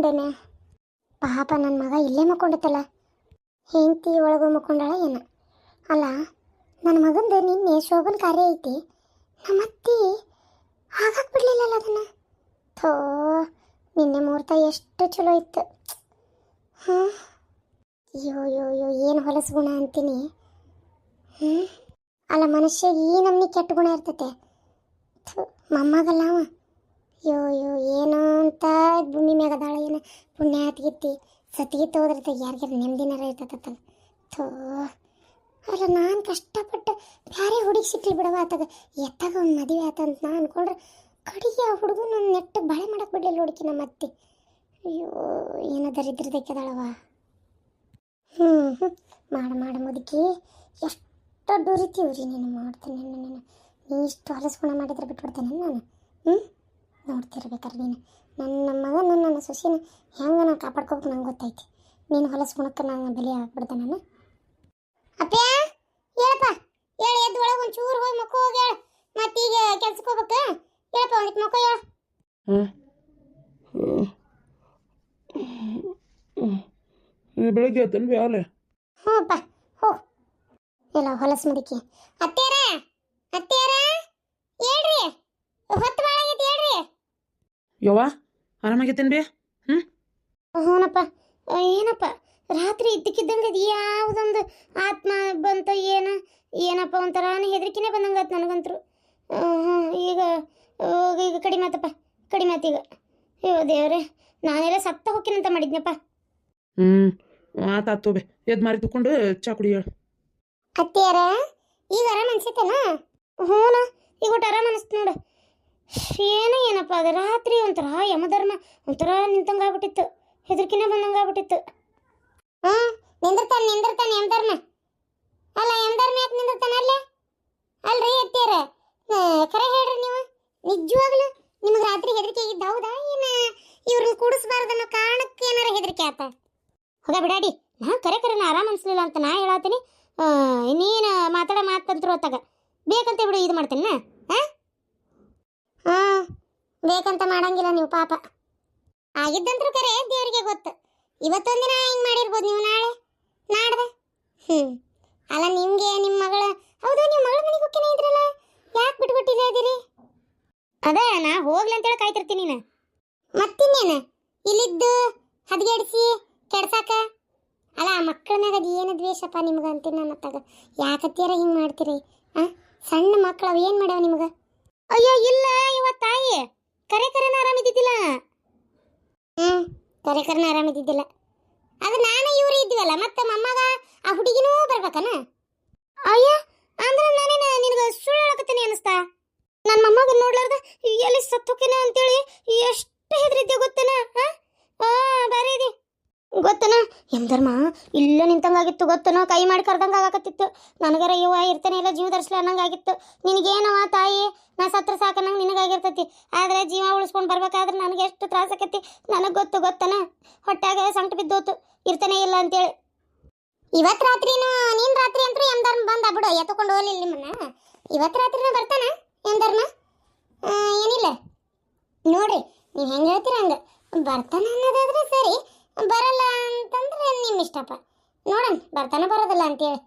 ಮಕ್ಕೊಂಡೇನೆ. ಪಾಪ ನನ್ನ ಮಗ ಇಲ್ಲೇ ಮಕ್ಕೊಂಡತ್ತಲ್ಲ, ಹೆಂಡತಿ ಒಳಗೆ ಮಕ್ಕೊಂಡಾಳ ಏನ. ಅಲ್ಲ, ನನ್ನ ಮಗಂದು ನಿನ್ನೆ ಶೋಭನ್ ಕಾರ್ಯ ಐತಿ, ನಮ್ಮತ್ತಿ ಹಾಗಾಕ್ ಬಿಡ್ಲಿಲ್ಲಲ್ಲ ಅದನ್ನು. ಥೋ, ನಿನ್ನೆ ಮುಹೂರ್ತ ಎಷ್ಟು ಚಲೋ ಇತ್ತು. ಹಾಂ, ಅಯ್ಯೋ ಯೋ ಯೋ ಏನು ಹೊಲಸು ಗುಣ ಅಂತೀನಿ. ಅಲ್ಲ, ಮನುಷ್ಯ ಈ ನಮ್ನಿ ಕೆಟ್ಟ ಗುಣ ಇರ್ತೈತೆ. ಮೊಮ್ಮಗಲ್ಲ ಅವ. ಯೋ ಯೋ ಏನೋ ಅಂತ ಭೂಮಿ ಮ್ಯಾಗ ಅದಾಳ, ಏನು ಪುಣ್ಯ ಹತ್ಗಿತ್ತಿ ಸತ್ಗಿತ್ತು ಹೋದ್ರತ ಯಾರಿಗಾರ ನೆಮ್ಮದಿನಾರ ಇರ್ತೈತ. ಥೋ, ಅಲ್ಲ ನಾನು ಕಷ್ಟಪಟ್ಟು ಬ್ಯಾರೆ ಹುಡುಗಿ ಸಿಕ್ಲಿ ಬಿಡವ ಆತಾಗ, ಎತ್ತಾಗ ಒಂದು ಮದುವೆ ಆತಂತ ನಾ ಅನ್ಕೊಂಡ್ರೆ ಕಡೆಗೆ ಆ ಹುಡುಗ ನನ್ನ ನೆಟ್ಟಿಗೆ ಬಾಳೆ ಮಾಡಕ್ಕೆ ಬಿಡಲಿಲ್ಲ ಹುಡುಕಿ ನಮ್ಮ ಅತ್ತಿ. ಅಯ್ಯೋ, ಏನೋ ದರಿದ್ರದಕ್ಕೆದಾಳವ. ಮಾಡ ಮುದುಕಿ, ಎಷ್ಟು ದುರಿತೀವ್ರಿ ನೀನು. ಮಾಡ್ತೇನೆ ನೀನು, ನೀ ಇಷ್ಟು ಹೊಲಸ್ಗುಣ ಮಾಡಿದ್ರೆ ಬಿಟ್ಬಿಡ್ತೇನೆ ನಾನು. ನೋಡ್ತಿರ್ಬೇಕಾರೆ ನೀನು ನನ್ನ ಮಗನ ನನ್ನ ಸೊಸೆನ ಹೆಂಗೆ ನಾನು ಕಾಪಾಡ್ಕೋಬೇಕು ನಂಗೆ ಗೊತ್ತೈತಿ. ನೀನು ಹೊಲಸ್ಗುಣಕ್ಕೆ ನಾನು ಬಲಿ ಆಗ್ಬಿಡ್ತೆ ನಾನು. ಅಪ್ಪ್ಯಾ ಹೇಳಪ್ಪ, ಹೇಳಿ ಎದ್ದು ಒಳಗೆ ಒಂಚೂರು ಹೋಗಿ ಮಕ್ಕೋ ಹೋಗಿ ಹೇಳು. ಮತ್ತೀಗ ಕೆಲ್ಸಕ್ಕೆ ಹೋಗ್ಬೇಕು, ಹೇಳಪ್ಪ ಒಂದಿಟ್ಟು ಮಕ್ಕೋ ಹೇಳು. ಬೆಳಗ್ಗೆ ಆತನ್ವಿ ಆಲೆ. ಹ್ಞೂಪ್ಪ, ಹೋ ಇಲ್ಲ ಹೊಲಸು ಮುದುಕಿ. ಅತ್ತೇರ ಹೇಳ್ರಿ, ಹೊತ್ತು ಬಾಳಾಗೈತಿ ಹೇಳ್ರಿ. ಯವ್ವ ಆರಾಮಾಗೈತೇನು ಬೇ? ಹ್ಞೂನಪ್ಪ. ಏನಪ್ಪ ರಾತ್ರಿ ಇದ್ದಕ್ಕಿದ್ದಂಗೆ ಅದು ಯಾವುದೊಂದು ಆತ್ಮ ಬಂತು ಏನಪ್ಪ ಒಂಥರ ಹೆದರಿಕೆನೇ ಬಂದಂಗಾಯ್ತು ನನಗಂತರು. ಈಗ ಈಗ ಕಡಿಮೆ ಆತಪ್ಪ, ಕಡಿಮೆ ಆತು ಈಗ. ಅಯ್ಯೋ ದೇವ್ರೆ, ನಾನೆಲ್ಲ ಸತ್ತ ಹೋಗ್ತೀನಂತ ಮಾಡಿದ್ನಪ್ಪ. ಆತಾತು ಬೇ, ಎದ್ದು ಮಾರಿ ತಗೊಂಡು ಚಾ ಕುಡಿ ಹೇಳು. ಅತ್ತಿಯಾರ ಈಗ ಆರಾಮ ಅನ್ಸೈತೇನ? ಹ್ಞೂನ, ಈಗ ಒಟ್ಟು ಆರಾಮ ಅನಿಸ್ತು ನೋಡು. ಏನಪ್ಪ ಅದು ರಾತ್ರಿ ಒಂಥರ ಯಮಧರ್ಮ ಒಂಥರ ನಿಂತಂಗೆ ಆಗ್ಬಿಟ್ಟಿತ್ತು, ಹೆದರಿಕೆನೇ ಬಂದಂಗೆ ಆಗ್ಬಿಟ್ಟಿತ್ತು. ನಿಂದಿರ್ತಾನೆ ಯಮಧರ್ಮ. ಅಲ್ಲ, ಯಮಧರ್ಮ ಯಾಕೆ ನಿಂದಿರ್ತಾನೆ ಅಲ್ಲೇ? ಅಲ್ರಿ ಅತ್ತಿಯಾರ, ಕರೆ ಹೇಳ್ರಿ ನೀವು, ನಿಜವಾಗ್ಲು ನಿಮಗೆ ರಾತ್ರಿ ಹೆದರಿಕೆ ಆಗಿದ್ದು ಹೌದಾ? ಏನು ಇವ್ರನ್ನ ಕೂಡಿಸ್ಬಾರ್ದನ್ನೋ ಕಾರಣಕ್ಕೆ ಏನಾರ ಹೆದರಿಕೆ ಆತ? ಹೋಗ ಬಿಡಾಡಿ, ನಾ ಕರೆ ನಾ ಆರಾಮ ಅನ್ಸಲಿಲ್ಲ ಅಂತ ನಾ ಹೇಳತ್ತೀನಿ. ನೀನು ಮಾತಾಡೋ ಮಾತಂತರು ಹೊತ್ತಾಗ ಬೇಕಂತ ಬಿಡು ಇದು ಮಾಡ್ತೇನೆ ನಾ. ಹಾಂ, ಬೇಕಂತ ಮಾಡಂಗಿಲ್ಲ ನೀವು ಪಾಪ. ಆಗಿದ್ದಂತರೂ ಕರೆ ದೇವರಿಗೆ ಗೊತ್ತು. ಇವತ್ತೊಂದಿನ ಹಿಂಗೆ ಮಾಡಿರ್ಬೋದು ನೀವು, ನಾಡ್ದೆ. ಅಲ್ಲ, ನಿಮಗೆ ನಿಮ್ಮ ಮಗಳ, ಹೌದು ನಿಮ್ಮ ಮಗಳ ಮನೆಗೆ ಹೋಗ್ತಾನೆ ಇದ್ರಲ್ಲ, ಯಾಕೆ ಬಿಟ್ಬಿಟ್ಟಿಲ್ಲ ಇದೀರಿ? ಅದೇ ನಾ ಹೋಗ್ಲಿ ಅಂತೇಳಿ ಕಾಯ್ತಿರ್ತೀನಿ ನೀನು. ಮತ್ತಿನ್ನೇನು ಇಲ್ಲಿದ್ದು ಹದಗೆಡಿಸಿ ಕೆಡ್ಸಾಕ? ಅಲ್ಲ, ಮಕ್ಕಳ ಮ್ಯಾಗ ಅದು ಏನು ದ್ವೇಷಪ್ಪ ನಿಮ್ಗೆ ಅಂತೀನಿ ನಾನು. ಅತ್ತಾಗ ಯಾಕತ್ತೀರ ಹಿಂಗೆ ಮಾಡ್ತೀರಿ? ಸಣ್ಣ ಮಕ್ಕಳು ಅವು ಏನು ಮಾಡ್ಯಾವ ನಿಮ್ಗೆ? ಅಯ್ಯೋ ಇಲ್ಲ ಇವತ್ತು ತಾಯಿ, ಕರೆನ ಆರಾಮಿದ್ದಿದ್ದಿಲ್ಲ. ಕರೆನ ಆರಾಮಿದ್ದಿದ್ದಿಲ್ಲ. ಅದು ನಾನು ಇವ್ರು ಇದ್ದೀವಲ್ಲ, ಮತ್ತೆ ಮೊಮ್ಮಗ ಆ ಹುಡುಗಿನೂ ಬರ್ಬೇಕನ? ಅಯ್ಯ, ಅಂದ್ರೆ ನಾನೇನು ನಿನಗೆ ಸುಳ್ಳು ಹೇಳಕತ್ತೀನಿ ಅನಿಸ್ತಾ? ನನ್ನ ಮೊಮ್ಮಗ ನೋಡ್ಲಾರ್ದ ಎಲ್ಲಿ ಸತ್ತೋಕೇನ ಅಂತೇಳಿ ಎಷ್ಟು ಹೆದರಿದ್ದೆ ಗೊತ್ತನ? ಬಾರಿ ಇದೆ ಗೊತ್ತನ? ಯಮಧರ್ಮ ಇಲ್ಲ ನಿಂತಂಗಾಗಿತ್ತು ಗೊತ್ತನೋ, ಕೈ ಮಾಡಿ ಕರ್ದಂಗೆ ಆಗಾಕತ್ತಿತ್ತು. ನನಗರ ಇವ ಇರ್ತಾನೆ ಇಲ್ಲ ಜೀವ ಧರಿಸ್ಲಿ ಅನ್ನಂಗಾಗಿತ್ತು. ನಿನಗೇನವ ತಾಯಿ, ನಾ ಸತ್ರ ಸಾಕನ್ನಂಗೆ ನಿನಗಾಗಿರ್ತೈತಿ. ಆದರೆ ಜೀವ ಉಳಿಸ್ಕೊಂಡು ಬರ್ಬೇಕಾದ್ರೆ ನನಗೆ ಎಷ್ಟು ತ್ರಾಸ ಆಕೈತಿ ನನಗೆ ಗೊತ್ತನ? ಹೊಟ್ಟಾಗ ಸಂಕಟ ಬಿದ್ದೋತು, ಇರ್ತಾನೆ ಇಲ್ಲ ಅಂತೇಳಿ. ಇವತ್ತು ರಾತ್ರಿನೂ ನೀನು ರಾತ್ರಿ ಅಂತೂ ಯಮಧರ್ಮ ಬಂದ ಬಿಡು, ಎತ್ಕೊಂಡು ಹೋಗ್ಲಿಲ್ಲ ನಿಮ್ಮನ್ನ. ಇವತ್ತು ರಾತ್ರಿನೂ ಬರ್ತಾನ ಯಮಧರ್ಮ? ಏನಿಲ್ಲ ನೋಡ್ರಿ, ನೀವು ಹೆಂಗೆ ಹೇಳ್ತೀರ ಹಂಗೆ. ಬರ್ತಾನ ಅನ್ನೋದಾದ್ರೆ ಸರಿ, ಬರಲ್ಲ ಅಂತಂದ್ರೆ ನಿಮ್ಮ ಇಷ್ಟಪ್ಪ. ನೋಡೋಣ ಬರ್ತಾನ ಬರೋದಿಲ್ಲ ಅಂತೇಳಿ.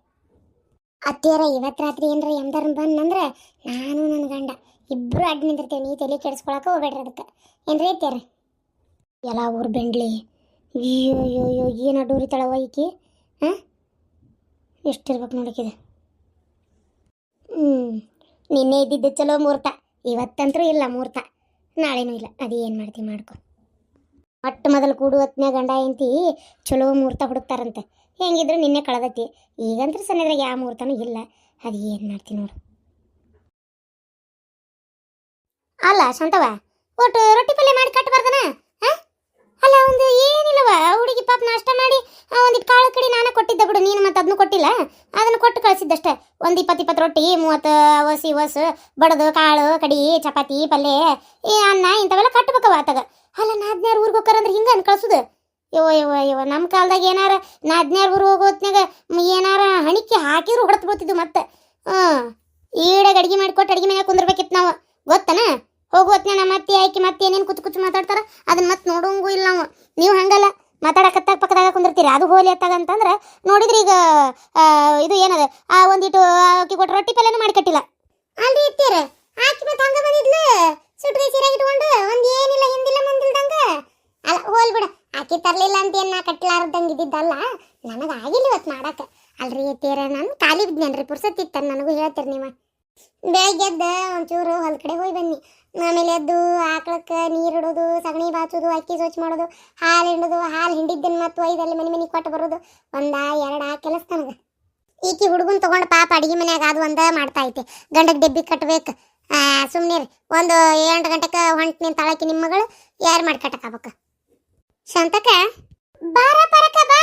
ಅತ್ತಿಯರ ಇವತ್ತು ರಾತ್ರಿ ಏನ್ರ ಯಮಧರ್ಮ ಬಂದಂದ್ರೆ ನಾನು ನನ್ನ ಗಂಡ ಇಬ್ಬರು ಅಡ್ಡ ನಿಂದಿರ್ತೇವೆ. ನೀ ತಲೆ ಕೆಡಿಸ್ಕೊಳಕ್ಕೆ ಹೋಗ್ಬೇಡ್ರಿ ಅದಕ್ಕೆ. ಏನ್ರಿ ಅತ್ತಿಯರ? ಎಲ್ಲ ಊರು ಬೆಂಡ್ಲಿ. ಅಯ್ಯೋ ಅಯ್ಯೋ ಅಯ್ಯೋ, ಏನು ಅಡ್ಡೂರಿತಾಳವ ಈಕಿ. ಎಷ್ಟಿರ್ಬೇಕು ನೋಡಕ್ಕಿದೆ. ನಿನ್ನೆ ಇದ್ದಿದ್ದು ಚಲೋ ಮುಹೂರ್ತ, ಇವತ್ತಂತರೂ ಇಲ್ಲ ಮುಹೂರ್ತ, ನಾಳೆನೂ ಇಲ್ಲ. ಅದು ಏನು ಮಾಡ್ತೀವಿ ಮಾಡ್ಕೊ. ಮೊಟ್ಟ ಮೊದಲು ಕೂಡು ಹೊತ್ನ್ಯಾಗ ಗಂಡ ಹೆಂಡತಿ ಚಲೋ ಮುಹೂರ್ತ ಹುಡುಕ್ತಾರಂತೆ. ಹೆಂಗಿದ್ರು ನಿನ್ನೆ ಕಳೆದೈತಿ, ಈಗಂತೂ ಸಣ್ಣದ್ರಾಗ ಯಾವ ಮುಹೂರ್ತನೂ ಇಲ್ಲ. ಅದು ಏನು ಮಾಡ್ತೀನಿ ನೋಡು. ಅಲ್ಲ ಶಾಂತವ, ಒಟ್ಟು ರೊಟ್ಟಿ ಪಲ್ಯ ಮಾಡಿ ಕಟ್ಟಬಾರ್ದನ? ಅಲ್ಲ, ಒಂದು ಏನಿಲ್ಲವ ಹುಡುಗಿ ಪಾಪ ನಾಷ್ಟ ಮಾಡಿ ಒಂದಿಟ್ಟು ಕಾಳು ಕಡಿ ನಾನೇ ಕೊಟ್ಟಿದ್ದೆ ಬಿಡು, ನೀನು ಮತ್ತೆ ಅದನ್ನು ಕೊಟ್ಟಿಲ್ಲ. ಅದನ್ನು ಕೊಟ್ಟು ಕಳಿಸಿದ್ದಷ್ಟೇ. ಒಂದು 20 ರೊಟ್ಟಿ, 30 ಅವಸಿ ಬಡದು ಕಾಳು ಕಡಿ, ಚಪಾತಿ ಪಲ್ಯ, ಈ ಅನ್ನ ಇಂಥವೆಲ್ಲ ಕಟ್ಟಬೇಕವ ಆತಾಗ. ಅಲ್ಲ, ನಾದ್ನ್ಯಾರು ಊರಿಗೆ ಹೋಗ್ತಾರಂದ್ರೆ ಹಿಂಗೆ ಅನ್ ಕಳ್ಸುದು? ಯವ್ವ ನಮ್ಮ ಕಾಲದಾಗ ಏನಾರ ನಾದ್ನ್ಯಾರು ಊರಿಗೆ ಹೋಗೋ ಹೊತ್ನಾಗ ಏನಾರ ಹಣಿಕೆ ಹಾಕಿದ್ರು ಹೊಡೆದು ಬರ್ತಿದ್ವು. ಮತ್ತೆ ಈಡಾಗ ಅಡುಗೆ ಮಾಡಿಕೊಟ್ಟು ಅಡುಗೆ ಮನೆಯಾಗ ಕುಂದಿರ್ಬೇಕಿತ್ತು ನಾವು, ಗೊತ್ತನ? ಹೋಗು ಹೊತ್ನ್ಯಾಗ ನಮ್ಮ ಅತ್ತಿ ಆಕಿ ಮತ್ತೆ ಏನೇನು ಕುಚ್ಚು ಮಾತಾಡ್ತಾರ ಅದನ್ನ ಮತ್ತೆ ನೋಡೋಂಗೂ ಇಲ್ಲ ನೀವು ಹಂಗಲ್ಲ ಮಾತಾಡಕತ್ತಾಗ ಪಕ್ಕದಾಗ ಕುಂದಿರ್ತೀರಿ ಅದು ಹೋಲಿ ಅತ್ತಾಗ ಅಂತಂದ್ರೆ ನೋಡಿದ್ರಿ ಈಗ ಇದು ಏನದ ಆ ಒಂದಿಟ್ಟು ಆಕಿ ಕೊಟ್ಟು ರೊಟ್ಟಿ ಪಲ್ಯನೂ ಮಾಡಿ ಕಟ್ಟಿಲ್ಲ ಅಲ್ಲಿ ಇರ್ತೀರ ಆಕಿ ಮತ್ತೆ ಹಂಗ ಬಂದಿದ್ಲು ಸುಟ್ಗೆ ಸೀರೆ ಇಟ್ಕೊಂಡು ಒಂದು ಏನಿಲ್ಲ ಹಿಂದಿಲ್ಲ ಮುಂದಿಲ್ದಂಗ ಅಲ್ಲ ಹೋಲ್ ಬಿಡ ಆಕಿ ತರ್ಲಿಲ್ಲ ಅಂತ ಏನ ಕಟ್ಲಾರ್ದಂಗೆ ಇದ್ದಿದ್ದಲ್ಲ ನನಗಾಗಿಲ್ಲ ಇವತ್ತು ಮಾಡಾಕ ಅಲ್ರಿ ತೀರ ನಾನು ಖಾಲಿ ಬಿದ್ನೇನ್ರಿ ಪುರ್ಸತ್ತಿತ್ತ ನನಗೂ ಹೇಳ್ತೀರಿ ನೀವು ಬೆಳಗ್ಗೆ ಎದ್ದ ಒಂಚೂರು ಹೊಲ ಕಡೆ ಹೋಗಿ ಬನ್ನಿ ಆಮೇಲೆ ಎದ್ದು ಆಕಳಕ್ಕೆ ನೀರು ಇಡೋದು ಸಗಣಿ ಬಾಚೋದು ಅಕ್ಕಿ ಸ್ವಚ್ಛ ಮಾಡೋದು ಹಾಲು ಹಿಂಡೋದು ಹಾಲು ಹಿಂಡಿದ್ದನ್ನು ಮತ್ತು ಒಯ್ದಲ್ಲಿ ಮನೆ ಕೊಟ್ಟು ಬರೋದು ಒಂದ ಎರಡ ಕೆಲಸ ನನಗೆ ಈಕಿ ಹುಡುಗನ್ ತಗೊಂಡು ಪಾಪ ಅಡಿಗೆ ಮನ್ಯಾಗ ಅದು ಒಂದ ಮಾಡ್ತಾ ಐತೆ ಗಂಡಕ್ಕೆ ಡೆಬ್ಬಿ ಕಟ್ಬೇಕು ಸುಮ್ಮನೆ ಒಂದು 8 ಗಂಟೆಗೆ ಹೊಂಟು ನಿಂತ ತಾಳಕಿ ನಿಮ್ಮ ಮಗಳು ಯಾರು ಮಾಡಿ ಕಟ್ಟಕ್ಕಾಗಬೇಕು ಶಾಂತಕ ಬಾರ ಪರಕ ಬಾ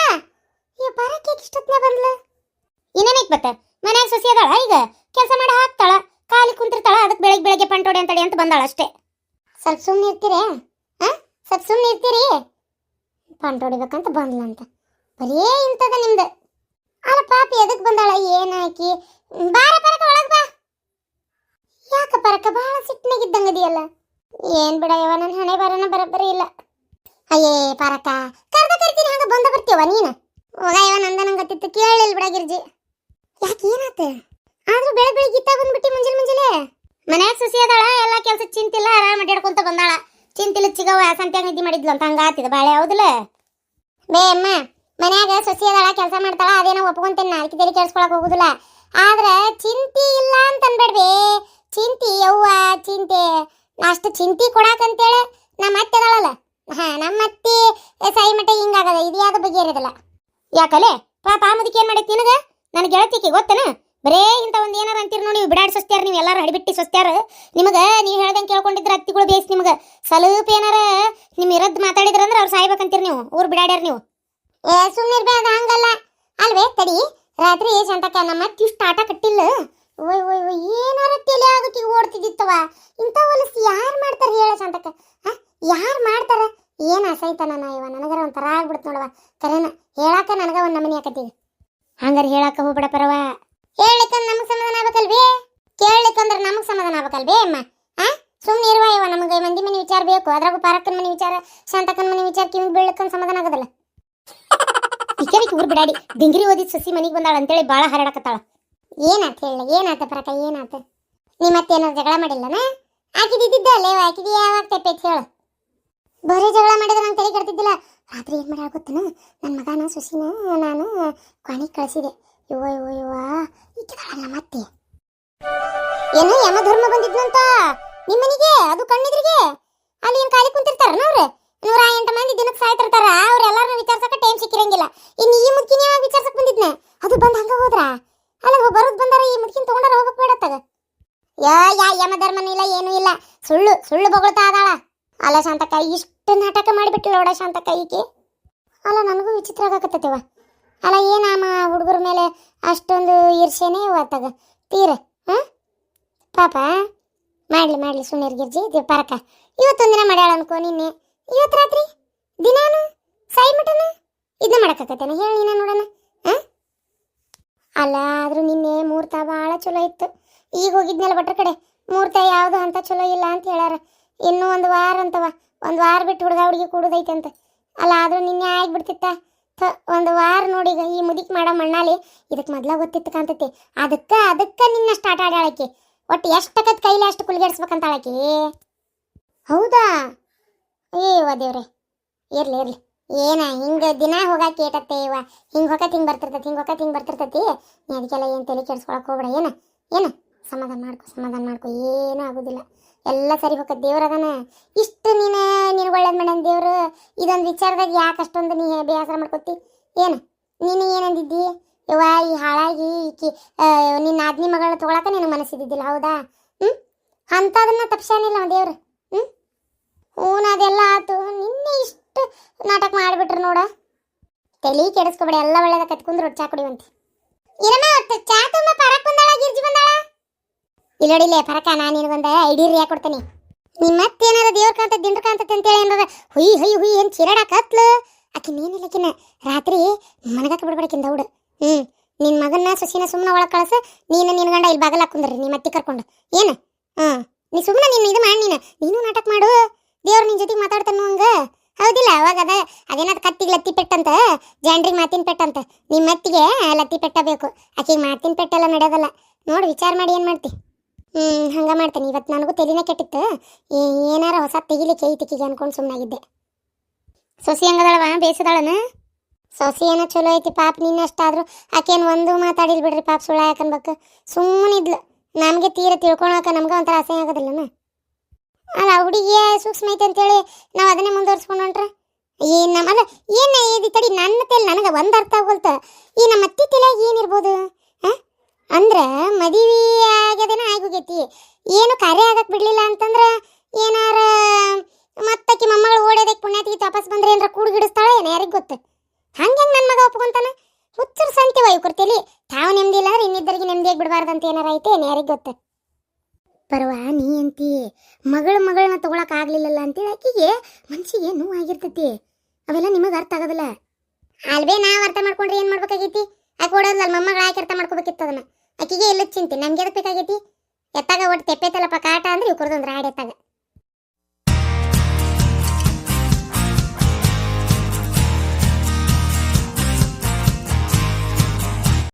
ಈ ಬರಕ್ಕೆ ಇಷ್ಟೊತ್ತನೇ ಬಂದ್ಲು ಇನ್ನೇನೈತ್ ಬತ್ತ ಮನ್ಯಾಗ ಸೊಸಿ ಅದಾಳ ಈಗ ಕೆಲಸ ಮಾಡಿ ಹಾಕ್ತಾಳ ಖಾಲಿ ಕುಂತಿರ್ತಾಳ ಅದಕ್ಕೆ ಬೆಳಗ್ಗೆ ಪಂಟೋಡಿ ಅಂತಡಿ ಅಂತ ಬಂದಾಳ ಅಷ್ಟೇ ಸ್ವಲ್ಪ ಸುಮ್ಮನೆ ಇರ್ತೀರಿ ಸ್ವಲ್ಪ ಸುಮ್ಮನೆ ಇರ್ತೀರಿ ಪಂಟೋಡಿಬೇಕಂತ ಬಂದ್ಲಂತ ಬರೀ ಇಂಥದ ನಿಮ್ದು ಅಲ್ಲ ಪಾಪಿ ಎದಕ್ಕೆ ಬಂದಾಳ ಏನಾಕಿ ಬಾರ ಪರಕ ಒಳಗೆ ಬಾ ಯಾಕ ಪರಕ ಬಹಳ ಸಿಟ್ಟಿನಾಗಿದ್ದಂಗದಿಯಲ್ಲ ಏನ್ ಬಿಡ ಯವ ನನ್ನ ಹಣೆ ಬರೋಣ ಬರಬ್ಬರಿ ಇಲ್ಲ ಅಯ್ಯೇ ಪರಕ ಕರ್ತೀನಿ ಹಂಗ ಬಂದ ಬರ್ತೀವ ನೀನು ಹೋಗ ಇವ ನಂದನಂಗೆ ಗೊತ್ತಿತ್ತು ಕೇಳಿಲ್ಲ ಬಿಡ ಗಿರ್ಜಿ ಯಾಕೆ ಏನಾತ ಆದ್ರೂ ಬೆಳಗ್ಗೆ ಇತ್ತ ಬಂದ್ಬಿಟ್ಟು ಮುಂಜಾನೆ ಮನ್ಯಾಗ ಸೊಸಿ ಅದಾಳ ಎಲ್ಲ ಕೆಲಸ ಚಿಂತಿಲ್ಲ ಆರಾಮ ಅಡ್ಯಾಡ್ಕೊಂತ ಬಂದಾಳ ಚಿಂತಿಲ್ಲ ಚಿಗವ ಸಂತ್ಯಾಗ ನಿದ್ದೆ ಮಾಡಿದ್ಲು ಅಂತ ಹಂಗಾತಿದ ಬಾಳೆ ಹೌದಿಲ್ಲ ಬೇ ಅಮ್ಮ ಮನ್ಯಾಗ ಸೊಸಿ ಅದಾಳ ಕೆಲಸ ಮಾಡ್ತಾಳ ಅದೇನೋ ಒಪ್ಕೊಂತೇನೆ ಅದಕ್ಕೆ ತಲೆ ಕೆಡ್ಸ್ಕೊಳಕ್ ಹೋಗುದಿಲ್ಲ ಆದ್ರೆ ಚಿಂತಿ ಇಲ್ಲ ಅಂತ ಅನ್ಬೇಡ್ಬೇ ಚಿಂತಿ ಯವ್ವ ಚಿಂತೆ ಅಷ್ಟು ಚಿಂತಿ ಕೊಡಾಕಂತೇಳಿ ನಮ್ಮ ಅತ್ತೆ ಅದಾಳಲ್ಲ ನಮ್ಮ ಅತ್ತಿ ಸಾಯಿ ಮಟ್ಟ ಹಿಂಗಾಗದ ಇದು ಯಾವ್ದು ಬಗೆಹರಿದಲ್ಲ ಯಾಕಲೆ ಪಾಪ ಆ ಮುದಕ್ಕೆ ಏನ್ ಮಾಡೈತಿ ನಿನಗ ನನ್ನ ಗೆಳತಿಕೆ ಗೊತ್ತನ ಬರೇ ಇಂಥ ಒಂದು ಏನಾರ ಅಂತೀರಿ ನೋಡಿ ಬಿಡಾಡ್ ಸೊಸ್ತ್ಯಾರ ನೀವು ಎಲ್ಲಾರು ಹಡಿಬಿಟ್ಟಿ ಸೊಸ್ತ್ಯಾರ ನಿಮಗೆ ನೀವು ಹೇಳ್ದಂಗೆ ಕೇಳ್ಕೊಂಡಿದ್ರ ಅತ್ತಿಗಳು ಬೇಸ್ ನಿಮಗೆ ಸ್ವಲ್ಪ ಏನಾರ ನಿಮ್ ಇರದ್ ಮಾತಾಡಿದ್ರಂದ್ರೆ ಅವ್ರು ಸಾಯ್ಬೇಕಂತೀರಿ ನೀವು ಊರು ಬಿಡಾಡ್ಯಾರ ನೀವು ಸುಮ್ಮನೆ ಇರ್ಬೇಡ ಹಂಗಲ್ಲ ಅಲ್ವೇ ತಡಿ ರಾತ್ರಿ ಶಾಂತಕ್ಕ ನಮ್ಮ ಅತ್ತಿ ಇಷ್ಟು ಆಟ ಕಟ್ಟಿಲ್ಲ ಓಯ್ ಓಯ್ ಓಯ್ ಏನಾರ ತಲೆ ಆಗಕ್ಕೆ ಓಡ್ತಿದ್ದಿತ್ತವ ಇಂಥ ಹೊಲಸು ಯಾರು ಮಾಡ್ತಾರೆ ಹೇಳ ಶಾಂತಕ್ಕ ಯಾರು ಮಾಡ್ತಾರ ಏನ್ ಅಸೈತನ ಇವ ನನಗರ ಒಂಥರ ಆಗ್ಬಿಡ್ತು ನೋಡವ ಕರೆನ ಹೇಳಾಕ ನನಗ ಒಂದು ನಮನಿ ಆಕತಿ ಹಂಗಾರ ಹೇಳಾಕ ಹೋಗ್ಬಿಡ ಪರವ ಹೇಳಿಕಂದ್ರೆ ನಮಗ್ ಸಮಾಧಾನ ಆಗ್ಬೇಕಲ್ವೇ ಕೇಳಲಿಕ್ಕಂದ್ರೆ ನಮಗ್ ಸಮಾಧಾನ ಆಗ್ಬೇಕಲ್ವೇ ಅಮ್ಮ ಸುಮ್ಮನೆ ಇರುವ ಇವ ನಮಗೆ ಮಂದಿ ಮನೆ ವಿಚಾರ ಬೇಕು ಅದ್ರಾಗೂ ಪಾರಕ್ಕನ ಮನೆ ವಿಚಾರ ಶಾಂತಕ್ಕನ ಮನೆ ವಿಚಾರ ಕಿವಿ ಬೀಳಕ್ಕಂತ ಸಮಾಧಾನ ಆಗೋದಲ್ಲ ಇಕ್ಕೇರಿಕೆ ಊರ್ ಬಿಡಾಡಿ ಡಿಂಗ್ರಿ ಓದಿದ್ ಸಸಿ ಮನೆಗೆ ಬಂದಾಳ ಅಂತೇಳಿ ಬಾಳ ಹರಡಕತ್ತಾಳ ಏನಾತ ಹೇಳ ಏನಾತ ಪರಕ ಏನಾತ ನಿಮ್ಮ ಮತ್ತೆ ಏನಾದ್ರು ಜಗಳ ಮಾಡಿಲ್ಲನ ಆಕಿದಿದ್ದ ಅಲ್ಲೇ ಆಕಿದಿ ಯಾವಾಗ ತೆಪ್ಪೈತಿ ಹೇಳು ಬರೀ ಜಗಳ ಮಾಡಿದ್ರೆ ನಂಗೆ ತಲೆ ಕೆಡ್ತಿದ್ದಿಲ್ಲ ರಾತ್ರಿ ಏನು ಮಾಡಿ ಆಗುತ್ತನ ನನ್ನ ಮಗನ ಸೊಸಿನ ನಾನು ಕ್ವಾಣಿಗೆ ಕಳಿಸಿದೆ ಇವ ಈಕಿದಾಳಲ್ಲ ಮತ್ತೆ ಏನು ಯಮ ಧರ್ಮ ಬಂದಿದ್ನಂತ ನಿಮ್ಮನಿಗೆ ಅದು ಕಣ್ಣಿದ್ರಿಗೆ ಅಲ್ಲಿ ಏನು ಖಾಲಿ ಕುಂತಿರ್ತಾರ ಅವ್ರು 108 ಮಂದಿ ದಿನಕ್ಕೆ ಸಾಯ್ತಿರ್ತಾರ ಅವ್ರೆಲ್ಲಾರನ್ನ ವಿಚಾರಿಸಕ ಟೈಮ್ ಸಿಕ್ಕಿರಂಗಿಲ್ಲ ಇನ್ನು ಈ ಮುದ್ಕಿನ ಯಾವಾಗ ವಿಚಾರಿಸಕ್ ಬಂದಿದ್ನ ಅದು ಬಂದ್ ಹಂಗ ಹೋದ್ರ ಅಲ್ಲ ಬರೋದ್ ಬಂದಾರ ಈ ಮುದ್ಕಿನ ತಗೊಂಡಾರ ಹೋಗಕ್ ಬೇಡತ್ತಾಗ ಯಾ ಯಮ ಧರ್ಮನೂ ಇಲ್ಲ ಏನೂ ಇಲ್ಲ ಸುಳ್ಳು ಸುಳ್ಳು ಬೊಗಳ್ತಾ ಅದಾಳ ಅಲ್ಲ ಶಾಂತಕ್ಕ ಇಷ್ಟು ನಾಟಕ ಮಾಡಿಬಿಟ್ಟಿಲ್ಲ ನೋಡ ಶಾಂತಕ್ಕ ಈಕೆ ಅಲ್ಲ ನನಗೂ ವಿಚಿತ್ರ ಆಗಕತ್ತೈತಿವ ಅಲ್ಲ ಏನಾಮ ಹುಡುಗರ ಮೇಲೆ ಅಷ್ಟೊಂದು ಈರ್ಷೆನೇ ಇವತ್ತಾಗ ತೀರ ಪಾಪ ಮಾಡ್ಲಿ ಸುನೀರ್ ಗಿರ್ಜಿ ಪರಕ ಇವತ್ತೊಂದಿನ ಮಾಡ್ಯಾಳ ಅನ್ಕೋ ನಿನ್ನೆ ಇವತ್ತು ರಾತ್ರಿ ದಿನಾನು ಸಾಯಿ ಮಟನ ಇದನ್ನ ಮಾಡಕತ್ತೇನೆ ಹೇಳಿ ನೀನ ನೋಡೋಣ ಅಲ್ಲ ಆದ್ರೂ ನಿನ್ನೆ ಮುಹೂರ್ತ ಭಾಳ ಚಲೋ ಇತ್ತು ಈಗ ಹೋಗಿದ್ನಲ್ಲ ಭಟ್ರ ಕಡೆ ಮುಹೂರ್ತ ಯಾವುದು ಅಂತ ಚಲೋ ಇಲ್ಲ ಅಂತ ಹೇಳ್ಯಾರ ಇನ್ನೂ 1 ವಾರ ಅಂತವ 1 ವಾರ ಬಿಟ್ಟು ಹುಡುಗಿ ಕೂಡುದೈತೆ ಅಂತ ಅಲ್ಲ ಆದ್ರೂ ನಿನ್ನೆ ಆಗ್ಬಿಡ್ತಿತ್ತ 1 ವಾರ ನೋಡಿ ಈ ಮುದಿಕ್ ಮಾಡೋ ಮಣ್ಣಾಲಿ ಇದಕ್ಕೆ ಮೊದ್ಲ ಗೊತ್ತಿತ್ತು ಕಾಣ್ತೈತಿ ಅದಕ್ಕೆ ನಿನ್ನ ಸ್ಟಾರ್ಟ್ ಆಡಾಳಕಿ ಒಟ್ಟು ಎಷ್ಟಕ್ಕತ್ ಕೈಲಿ ಅಷ್ಟು ಕುಲ್ಗೆಡ್ಸ್ಬೇಕಂತ ಆಳಕಿ ಹೌದಾ ಏವ ದೇವ್ರೆ ಇರ್ಲಿ ಏನ ಹಿಂಗ ದಿನ ಹೋಗಾಕ ಏಟತ್ತೆ ಇವ ಹಿಂಗ್ ಹೊಕತ್ ಹಿಂಗ್ ಬರ್ತಿರ್ತತಿ ನೀ ಅದಕ್ಕೆಲ್ಲ ಏನು ತಲೆ ಕೆಡ್ಸ್ಕೊಳಕ್ ಹೋಗ್ಬೇಡ ಏನ ಸಮಾಧಾನ ಮಾಡ್ಕೊ ಏನೂ ಆಗೋದಿಲ್ಲ ಎಲ್ಲ ಸರಿ ಹೋಗತ್ ದೇವ್ರದನ ಇಷ್ಟು ನೀನು ಒಳ್ಳೇದು ಮಾಡ್ಯಾನ ದೇವ್ರು ಇದೊಂದು ವಿಚಾರದಾಗ ಯಾಕೆ ಅಷ್ಟೊಂದು ನೀ ಬೇಸರ ಮಾಡ್ಕೊತಿ ಏನು ನೀನು ಏನಂದಿದ್ದಿ ಯವ್ವ ಈ ಹಾಳಾಗಿ ಈಕಿ ನಿನ್ನ ಆದ್ನಿ ಮಗಳನ್ನ ತೊಗೊಳಕ ನಿನಗೆ ಮನಸ್ಸಿದ್ದಿದ್ದಿಲ್ಲ ಹೌದಾ ಅಂಥದನ್ನ ತಪ್ಸಾನಿಲ್ಲ ದೇವ್ರು ಅದೆಲ್ಲ ಆತು ನಿನ್ನೆ ಇಷ್ಟು ನಾಟಕ ಮಾಡಿಬಿಟ್ರು ನೋಡ ತಲೆ ಕೆಡಿಸ್ಕೊಬೇಡ ಎಲ್ಲ ಒಳ್ಳೇದ ಕತ್ಕೊಂಡ್ರು ಚಾ ಕುಡಿವಂತೆ ಇರಮ್ಮ ಚಾ ತುಂಬ ಪರಕ್ ಬಂದಾಳ ಗಿರ್ಜಿ ಬಂದಾಳ ಇಲ್ಲೋಡಿಲ್ಲೇ ಪರಕ ನಾನು ನಿನಗೊಂದು ಐಡಿಯಾ ಕೊಡ್ತೀನಿ ನಿಮ್ಮ ಮತ್ತೇನಾರ ದೇವ್ರ ಕಾಂತ ದಿಂಡ್ರ ಕಾಂತತೆ ಅಂತೇಳಿ ಏನಾರ ಹುಯ್ ಏನು ಚಿರಾಡಕತ್ಲು ಆಕಿ ನೀನಿಲ್ಲಕಿನ ರಾತ್ರಿ ಮನಗಕ್ಕೆ ಬಿಡ್ಬೇಡಕಿಂದ ದೌಡು ನಿನ್ನ ಮಗನ್ನ ಸೊಸಿನ ಸುಮ್ಮನೆ ಒಳಗೆ ಕಳ್ಸ ನೀನು ನಿನ್ನ ಗಂಡ ಇಲ್ಲಿ ಬಾಗಲ ಹಾಕೊಂಡ್ರಿ ನಿಮ್ಮ ಅತ್ತಿ ಕರ್ಕೊಂಡು ಏನು ನೀ ಸುಮ್ಮನೆ ನೀನು ಇದು ಮಾಡಿ ನೀನು ನಾಟಕ ಮಾಡು. ದೇವ್ರು ನಿನ್ ಜೊತೆಗೆ ಮಾತಾಡ್ತಾನು ಹಂಗ ಹೌದಿಲ್ಲ? ಅವಾಗ ಅದೇನಾದ ಕತ್ತಿಗೆ ಲತ್ತಿ ಪೆಟ್ಟಂತ, ಜಾಂಡ್ರಿಗೆ ಮಾತಿನ ಪೆಟ್ಟಂತ. ನಿಮ್ಮ ಮತ್ತಿಗೆ ಲತ್ತಿ ಪೆಟ್ಟ ಬೇಕು, ಆಕೆಗೆ ಮಾತಿನ ಪೆಟ್ಟೆಲ್ಲ ನಡೆಯೋದಲ್ಲ. ನೋಡಿ ವಿಚಾರ ಮಾಡಿ ಏನು ಮಾಡ್ತಿ. ಹಂಗೆ ಮಾಡ್ತೇನೆ. ಇವತ್ತು ನನಗೂ ತಲೆನೇ ಕೆಟ್ಟಿತ್ತು, ಏನಾರ ಹೊಸ ತೆಗಿಲಿಕ್ಕೆ ಐತಿಕಿಗೆ ಅನ್ಕೊಂಡು ಸುಮ್ಮನಾಗಿದ್ದೆ. ಸೊಸಿ ಹಂಗದಳವ, ಬೇಸದಳನ? ಸೊಸಿ ಏನೋ ಚಲೋ ಐತಿ ಪಾಪ, ನಿನ್ನಷ್ಟಾದ್ರೂ ಆಕೇನು ಒಂದು ಮಾತಾಡಿಲ್ ಬಿಡ್ರಿ ಪಾಪ. ಸುಳ್ಳ ಯಾಕನ್ಬೇಕು, ಸುಮ್ಮನಿದ್ಲು. ನಮಗೆ ತೀರ ತಿಳ್ಕೊಳಕ ನಮ್ಗೆ ಒಂಥರ ಅಸಹ್ಯ ಆಗೋದಿಲ್ಲನ. ಅಲ್ಲ ಹುಡುಗಿಯ ಸೂಕ್ಷ್ಮ ಐತೆ ಅಂತೇಳಿ ನಾವು ಅದನ್ನೇ ಮುಂದುವರ್ಸ್ಕೊಂಡು ಹೊಂಟ್ರೆ ಅಲ್ಲ ಏನು ಇದು ತಡಿ. ನನ್ನ ತಲೆ ನನಗೆ ಒಂದು ಅರ್ಥ ಆಗೋಲ್ತ. ಈ ನಮ್ಮ ಅತ್ತಿ ತಲೆಯಾಗ ಏನಿರ್ಬೋದು ಅಂದ್ರೆ ಮದುವೆ ಆಗ್ಯದೇನೋ ಆಗೋಗೈತಿ, ಏನು ಕಾರ್ಯ ಆಗಕ್ಕೆ ಬಿಡಲಿಲ್ಲ ಅಂತಂದ್ರೆ ಏನಾರ ಮತ್ತಕ್ಕೆ ಮೊಮ್ಮಗಳು ಓಡೋದಕ್ಕೆ ಪುಣ್ಯಾತಿಗೆ ವಾಪಸ್ ಬಂದ್ರೆ ಏನಾರ ಕೂಡ್ಗಿಡಿಸ್ತಾಳೆ ಏನೋ, ಯಾರಿಗೆ ಗೊತ್ತು. ಹಂಗೆ ನನ್ನ ಮಗ ಒಪ್ಕೊಂತಾನ? ಹುಚ್ಚರ ಸಂತೆ ವೈಕುರ್ತಿಲಿ ತಾವು ನೆಮ್ಮದಿ ಇಲ್ಲ ಅಂದ್ರೆ ಇನ್ನಿದ್ದರಿಗೆ ನೆಮ್ಮದಿಯಾಗಿ ಬಿಡಬಾರ್ದಂತ ಏನಾರ ಐತೆ ಏನು, ಯಾರಿಗೆ ಗೊತ್ತು. ಪರವಾ ನೀ ಅಂತಿ ಮಗಳನ್ನ ತಗೊಳಕ್ ಆಗ್ಲಿಲ್ಲಲ್ಲ ಅಂತೇಳಿ ಆಕಿಗೆ ಮನ್ಸಿಗೆ ನೋವು ಆಗಿರ್ತೈತಿ. ಅವೆಲ್ಲ ನಿಮಗೆ ಅರ್ಥ ಆಗೋದಿಲ್ಲ ಅಲ್ವೇ. ನಾವು ಅರ್ಥ ಮಾಡ್ಕೊಂಡ್ರೆ ಏನು ಮಾಡ್ಬೇಕಾಗೈತಿ? ಆಕೆ ಓಡೋದ್ಲ ಮೊಮ್ಮಗಳು ಆಕೆ ಅರ್ಥ ಮಾಡ್ಕೋಬೇಕಿತ್ತು ಅದನ್ನ. ಆಕಿಗೆ ಎಲ್ಲ ಚಿಂತೆ, ನಮ್ಗೆ ಎದಕ್ಕೆ ಬೇಕಾಗೈತಿ? ಎತ್ತಾಗ ಒಟ್ಟು ತೆಪ್ಪೈತಲ್ಲಪ್ಪ ಕಾಟ ಅಂದ್ರೆ ಇವ್ರದೊಂದು ರಾಡ್ ಎತ್ತಾಗ